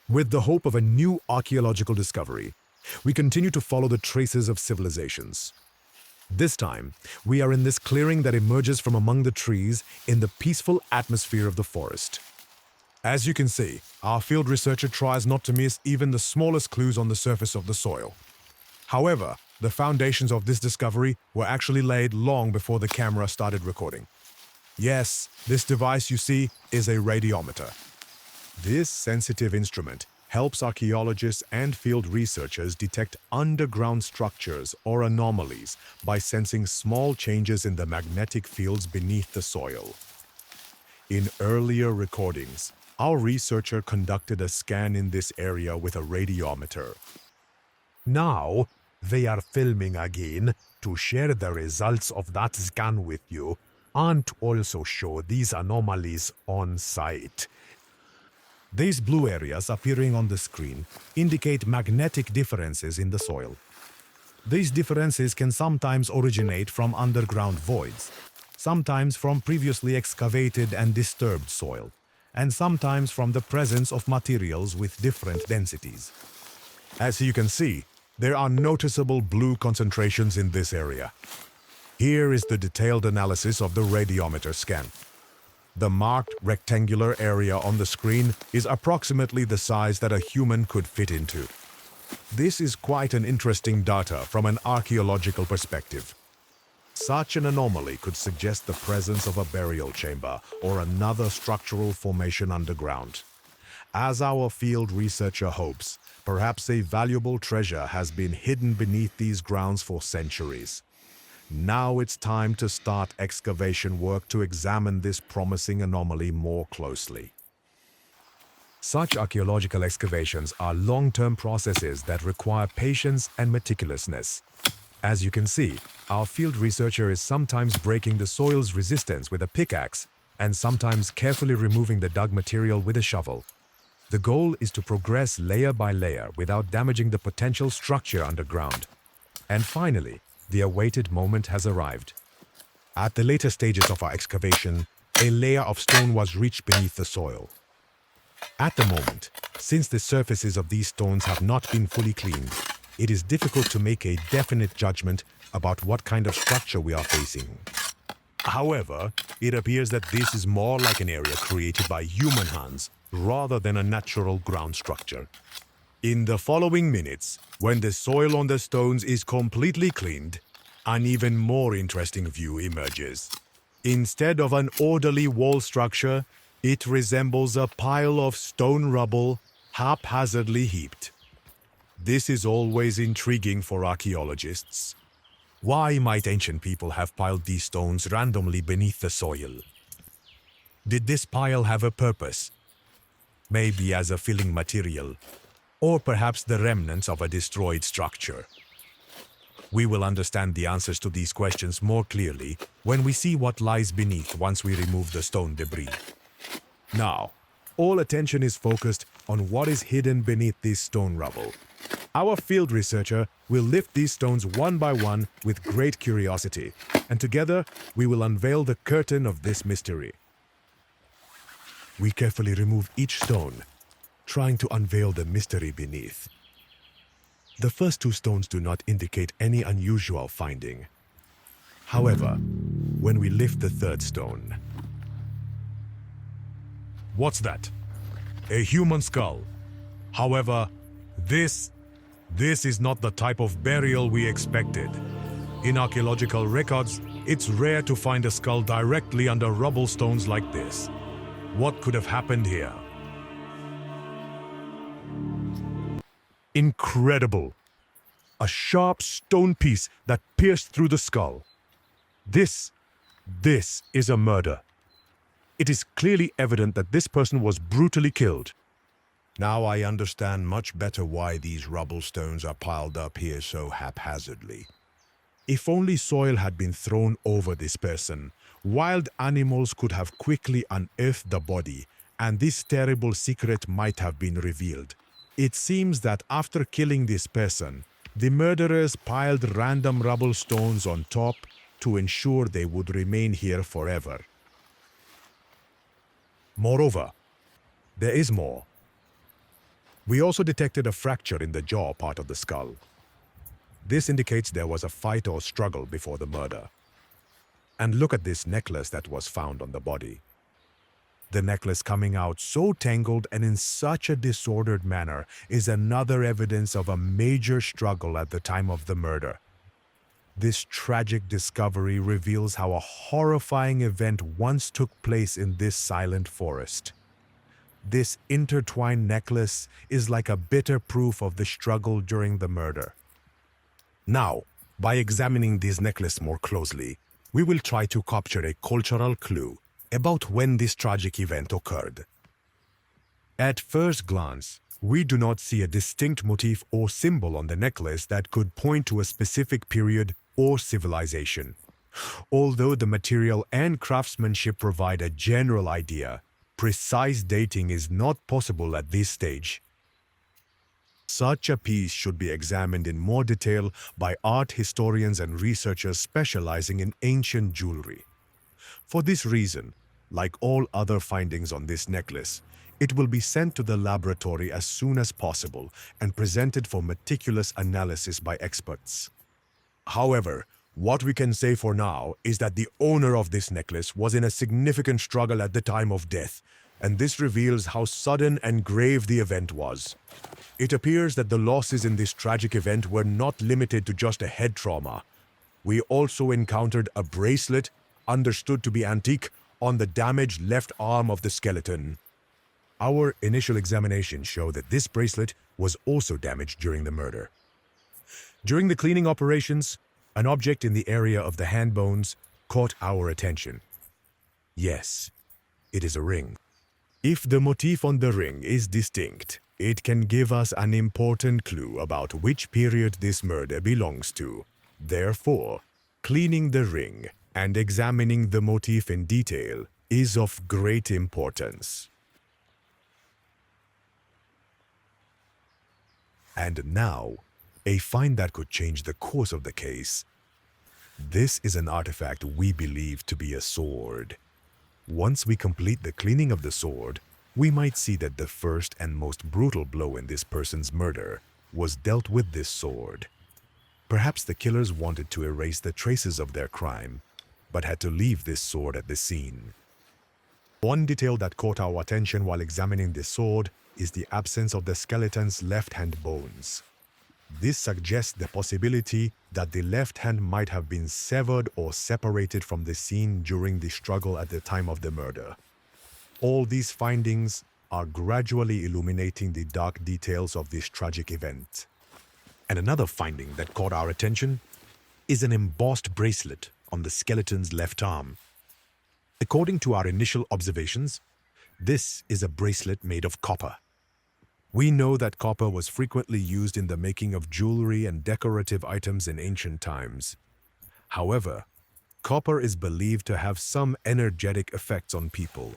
With the hope of a new archaeological discovery, we continue to follow the traces of civilizations. This time, we are in this clearing that emerges from among the trees in the peaceful atmosphere of the forest. As you can see, our field researcher tries not to miss even the smallest clues on the surface of the soil. However, the foundations of this discovery were actually laid long before the camera started recording. Yes, this device you see is a radiometer. This sensitive instrument helps archaeologists and field researchers detect underground structures or anomalies by sensing small changes in the magnetic fields beneath the soil. In earlier recordings, our researcher conducted a scan in this area with a radiometer. Now, they are filming again to share the results of that scan with you and to also show these anomalies on site. These blue areas appearing on the screen indicate magnetic differences in the soil. These differences can sometimes originate from underground voids, sometimes from previously excavated and disturbed soil, and sometimes from the presence of materials with different densities. As you can see, there are noticeable blue concentrations in this area. Here is the detailed analysis of the radiometer scan. The marked rectangular area on the screen is approximately the size that a human could fit into. This is quite an interesting data from an archaeological perspective. Such an anomaly could suggest the presence of a burial chamber or another structural formation underground. As our field researcher hopes, perhaps a valuable treasure has been hidden beneath these grounds for centuries. Now it's time to start excavation work to examine this promising anomaly more closely. Such archaeological excavations are long-term processes that require patience and meticulousness. As you can see, our field researcher is sometimes breaking the soil's resistance with a pickaxe and sometimes carefully removing the dug material with a shovel. The goal is to progress layer by layer without damaging the potential structure underground. And finally, the awaited moment has arrived. At the later stages of our excavation, a layer of stone was reached beneath the soil. At the moment, since the surfaces of these stones have not been fully cleaned, it is difficult to make a definite judgment about what kind of structure we are facing. However, it appears that this is more like an area created by human hands rather than a natural ground structure. In the following minutes, when the soil on the stones is completely cleaned, an even more interesting view emerges. Instead of an orderly wall structure, it resembles a pile of stone rubble haphazardly heaped. This is always intriguing for archaeologists. Why might ancient people have piled these stones randomly beneath the soil? Did this pile have a purpose? Maybe as a filling material, or perhaps the remnants of a destroyed structure. We will understand the answers to these questions more clearly when we see what lies beneath once we remove the stone debris. Now, all attention is focused on what is hidden beneath this stone rubble. Our field researcher will lift these stones one by one with great curiosity, and together we will unveil the curtain of this mystery. We carefully remove each stone, trying to unveil the mystery beneath. The first two stones do not indicate any unusual finding. However, when we lift the third stone... What's that? A human skull. However, this is not the type of burial we expected. In archaeological records, it's rare to find a skull directly under rubble stones like this. What could have happened here? Incredible! A sharp stone piece that pierced through the skull. This is a murder. It is clearly evident that this person was brutally killed. Now I understand much better why these rubble stones are piled up here so haphazardly. If only soil had been thrown over this person, wild animals could have quickly unearthed the body, and this terrible secret might have been revealed. It seems that after killing this person, the murderers piled random rubble stones on top to ensure they would remain here forever. Moreover, there is more. We also detected a fracture in the jaw part of the skull. This indicates there was a fight or struggle before the murder. And look at this necklace that was found on the body. The necklace coming out so tangled and in such a disordered manner is another evidence of a major struggle at the time of the murder. This tragic discovery reveals how a horrifying event once took place in this silent forest. This intertwined necklace is like a bitter proof of the struggle during the murder. Now, by examining this necklace more closely, we will try to capture a cultural clue about when this tragic event occurred. At first glance, we do not see a distinct motif or symbol on the necklace that could point to a specific period or civilization. Although the material and craftsmanship provide a general idea, precise dating is not possible at this stage. Such a piece should be examined in more detail by art historians and researchers specializing in ancient jewelry. For this reason, like all other findings on this necklace, it will be sent to the laboratory as soon as possible and presented for meticulous analysis by experts. However, what we can say for now is that the owner of this necklace was in a significant struggle at the time of death, and this reveals how sudden and grave the event was. It appears that the losses in this tragic event were not limited to just a head trauma. We also encountered a bracelet, understood to be antique, on the damaged left arm of the skeleton. Our initial examination showed that this bracelet was also damaged during the murder. During the cleaning operations, an object in the area of the hand bones caught our attention. Yes, it is a ring. If the motif on the ring is distinct, it can give us an important clue about which period this murder belongs to. Therefore, cleaning the ring and examining the motif in detail is of great importance. And now, a find that could change the course of the case. This is an artifact we believe to be a sword. Once we complete the cleaning of the sword, we might see that the first and most brutal blow in this person's murder was dealt with this sword. Perhaps the killers wanted to erase the traces of their crime, but had to leave this sword at the scene. One detail that caught our attention while examining this sword is the absence of the skeleton's left hand bones. This suggests the possibility that the left hand might have been severed or separated from the scene during the struggle at the time of the murder. All these findings are gradually illuminating the dark details of this tragic event. And another finding that caught our attention is an embossed bracelet on the skeleton's left arm. According to our initial observations, this is a bracelet made of copper. We know that copper was frequently used in the making of jewelry and decorative items in ancient times. However, copper is believed to have some energetic effects on people,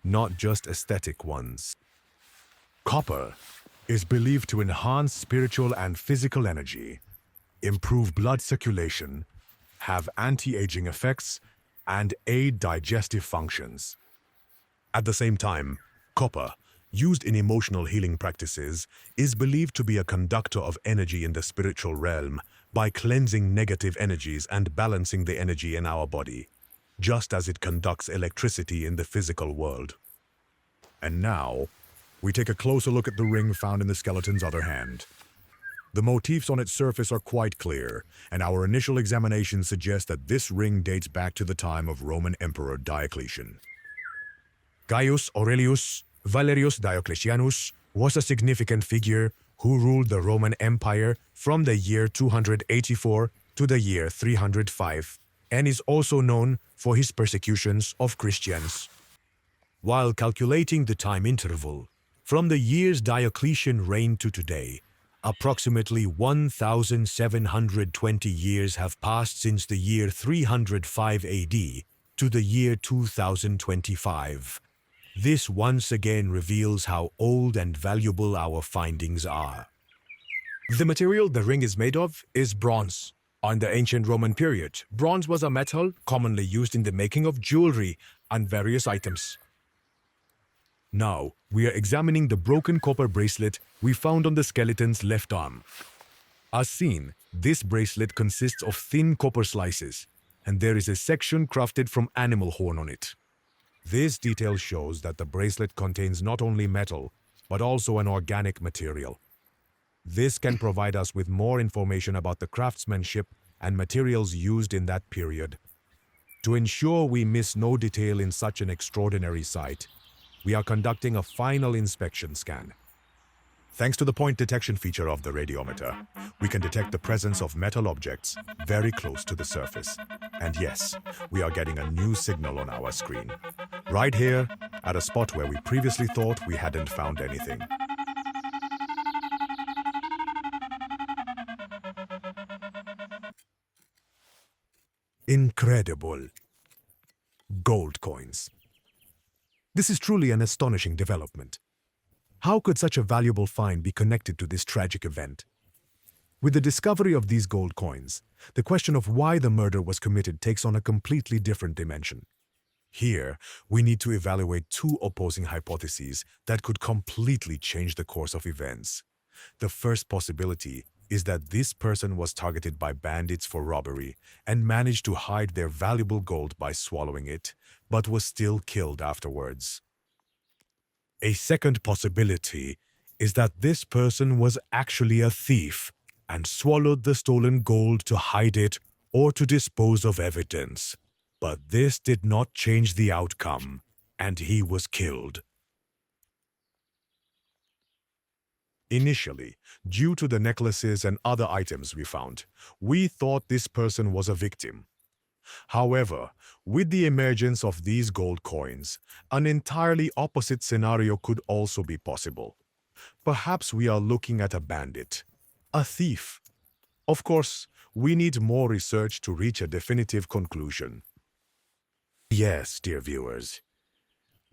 not just aesthetic ones. Copper is believed to enhance spiritual and physical energy, improve blood circulation, have anti-aging effects, and aid digestive functions. At the same time, copper, used in emotional healing practices, is believed to be a conductor of energy in the spiritual realm by cleansing negative energies and balancing the energy in our body, just as it conducts electricity in the physical world. And now, we take a closer look at the ring found in the skeleton's other hand. The motifs on its surface are quite clear, and our initial examination suggests that this ring dates back to the time of Roman Emperor Diocletian. Gaius Aurelius Valerius Diocletianus was a significant figure who ruled the Roman Empire from the year 284 to the year 305, and is also known for his persecutions of Christians. While calculating the time interval, from the years Diocletian reigned to today, approximately 1,720 years have passed since the year 305 AD to the year 2025. This once again reveals how old and valuable our findings are. The material the ring is made of is bronze. On the ancient Roman period, bronze was a metal commonly used in the making of jewelry and various items. Now, we are examining the broken copper bracelet we found on the skeleton's left arm. As seen, this bracelet consists of thin copper slices, and there is a section crafted from animal horn on it. This detail shows that the bracelet contains not only metal, but also an organic material. This can provide us with more information about the craftsmanship and materials used in that period. To ensure we miss no detail in such an extraordinary site, we are conducting a final inspection scan. Thanks to the point detection feature of the radiometer, we can detect the presence of metal objects very close to the surface. And yes, we are getting a new signal on our screen. Right here, at a spot where we previously thought we hadn't found anything. Incredible. Gold coins. This is truly an astonishing development. How could such a valuable find be connected to this tragic event? With the discovery of these gold coins, the question of why the murder was committed takes on a completely different dimension. Here, we need to evaluate two opposing hypotheses that could completely change the course of events. The first possibility is that this person was targeted by bandits for robbery and managed to hide their valuable gold by swallowing it, but was still killed afterwards. A second possibility is that this person was actually a thief and swallowed the stolen gold to hide it or to dispose of evidence. But this did not change the outcome, and he was killed. Initially, due to the necklaces and other items we found, we thought this person was a victim. However, with the emergence of these gold coins, an entirely opposite scenario could also be possible. Perhaps we are looking at a bandit, a thief. Of course, we need more research to reach a definitive conclusion. Yes, dear viewers,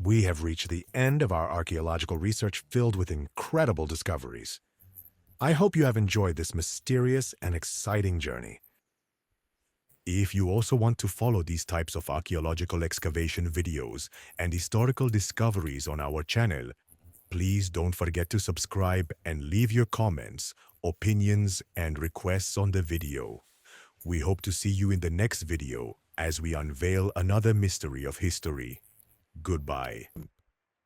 we have reached the end of our archaeological research filled with incredible discoveries. I hope you have enjoyed this mysterious and exciting journey. If you also want to follow these types of archaeological excavation videos and historical discoveries on our channel, please don't forget to subscribe and leave your comments, opinions, and requests on the video. We hope to see you in the next video as we unveil another mystery of history. Goodbye.